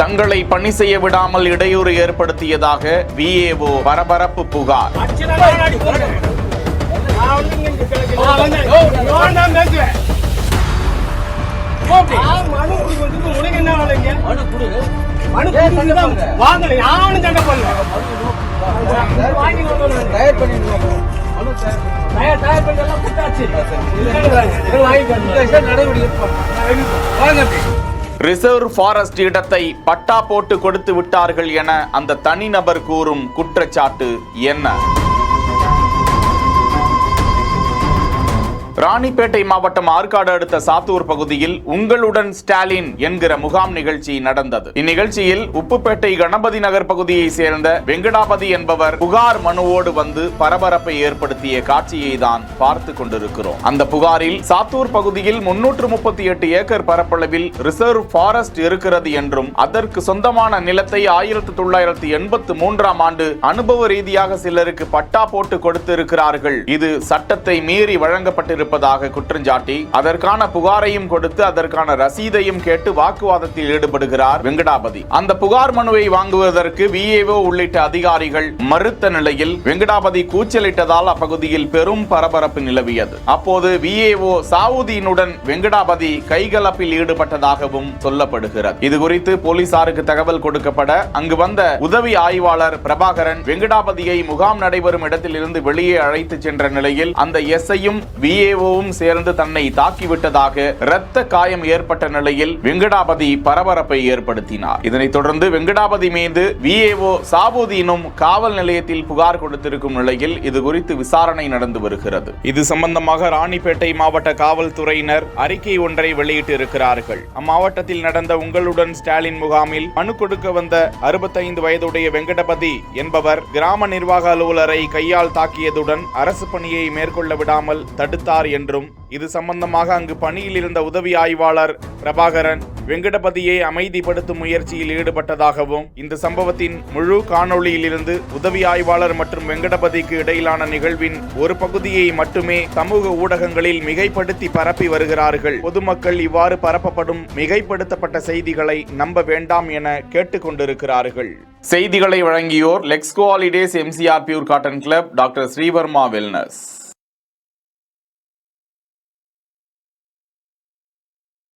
தங்களை பணி செய்ய விடாமல் இடையூறு ஏற்படுத்தியதாக விஏஓ பரபரப்பு புகார். ரிசர்வ் ஃபாரஸ்ட் இடத்தை பட்டா போட்டு கொடுத்து விட்டார்கள் என அந்த தனிநபர் கூறும் குற்றச்சாட்டு என்ன? ராணிப்பேட்டை மாவட்டம் ஆற்காடு அடுத்த சாத்தூர் பகுதியில் உங்களுடன் ஸ்டாலின் என்கிற முகாம் நிகழ்ச்சி நடந்தது. இந்நிகழ்ச்சியில் உப்புப்பேட்டை கணபதி நகர் பகுதியை சேர்ந்த வெங்கடாபதி என்பவர் புகார் மனுவோடு வந்து பரபரப்பை ஏற்படுத்திய காட்சியை தான் பார்த்து கொண்டிருக்கிறோம். அந்த புகாரில் சாத்தூர் பகுதியில் 338 ஏக்கர் பரப்பளவில் ரிசர்வ் ஃபாரஸ்ட் இருக்கிறது என்றும் அதற்கு சொந்தமான நிலத்தை 1983ஆம் ஆண்டு அனுபவ ரீதியாக சிலருக்கு பட்டா போட்டு கொடுத்திருக்கிறார்கள், இது சட்டத்தை மீறி வழங்கப்பட்டிருப்பதாக குற்றஞ்சாட்டி அதற்கான புகாரையும் கொடுத்து அதற்கான ரசீதையும் கேட்டு வாக்குவாதத்தில் ஈடுபடுகிறார் வெங்கடாபதி. அந்த புகார் மனுவை வாங்குவதற்கு விஏஓ உள்ளிட்ட அதிகாரிகள் மறுத்த நிலையில் வெங்கடாபதி கூச்சலிட்டதால் அப்பகுதியில் பெரும் பரபரப்பு நிலவியது. அப்போது விஏஓ சாவுதீனுடன் வெங்கடாபதி கைகலப்பில் ஈடுபட்டதாகவும் சொல்லப்படுகிறது. இது குறித்து போலீசாருக்கு தகவல் கொடுக்கப்பட அங்கு வந்த உதவி ஆய்வாளர் பிரபாகரன் வெங்கடாபதியை முகாம் நடைபெறும் இடத்தில் இருந்து வெளியே அழைத்து சென்ற நிலையில் அந்த எஸ்ஐயும் விஏஓவும் சேர்ந்து தன்னை தாக்கிவிட்டதாக இரத்த காயம் ஏற்பட்ட நிலையில் வெங்கடாபதி பரபரப்பை ஏற்படுத்தினார். இதனைத் தொடர்ந்து வெங்கடாபதி மீது விஏஓ சாபுதீனும் காவல் நிலையத்தில் புகார் கொடுத்திருக்கும் நிலையில் இது குறித்து விசாரணை நடந்து வருகிறது. இது சம்பந்தமாக ராணிப்பேட்டை மாவட்ட காவல்துறையினர் அறிக்கை ஒன்றை வெளியிட்டு இருக்கிறார்கள். அம்மாவட்டத்தில் நடந்த உங்களுடன் ஸ்டாலின் முகாமில் மனு கொடுக்க வந்த 65 வயதுடைய வெங்கடபதி என்பவர் கிராம நிர்வாக அலுவலரை கையால் தாக்கியதுடன் அரசு பணியை மேற்கொள்ள விடாமல் தடுத்தார் என்றும் இது சம்பந்தமாக அங்கு பணியில் இருந்த உதவி ஆய்வாளர் பிரபாகரன் வெங்கடபதியை அமைதிப்படுத்தும் முயற்சியில் ஈடுபட்டதாகவும் இந்த சம்பவத்தின் முழு காணொளியிலிருந்து உதவி ஆய்வாளர் மற்றும் வெங்கடபதிக்கு இடையிலான நிகழ்வின் ஒரு பகுதியை மட்டுமே சமூக ஊடகங்களில் மிகைப்படுத்தி பரப்பி வருகிறார்கள். பொதுமக்கள் இவ்வாறு பரப்பப்படும் மிகைப்படுத்தப்பட்ட செய்திகளை நம்ப வேண்டாம் என கேட்டுக்கொண்டிருக்கிறார்கள். செய்திகளை வழங்கியோர் Lexco holidays, MCR pure cotton club, doctor Srivarma wellness.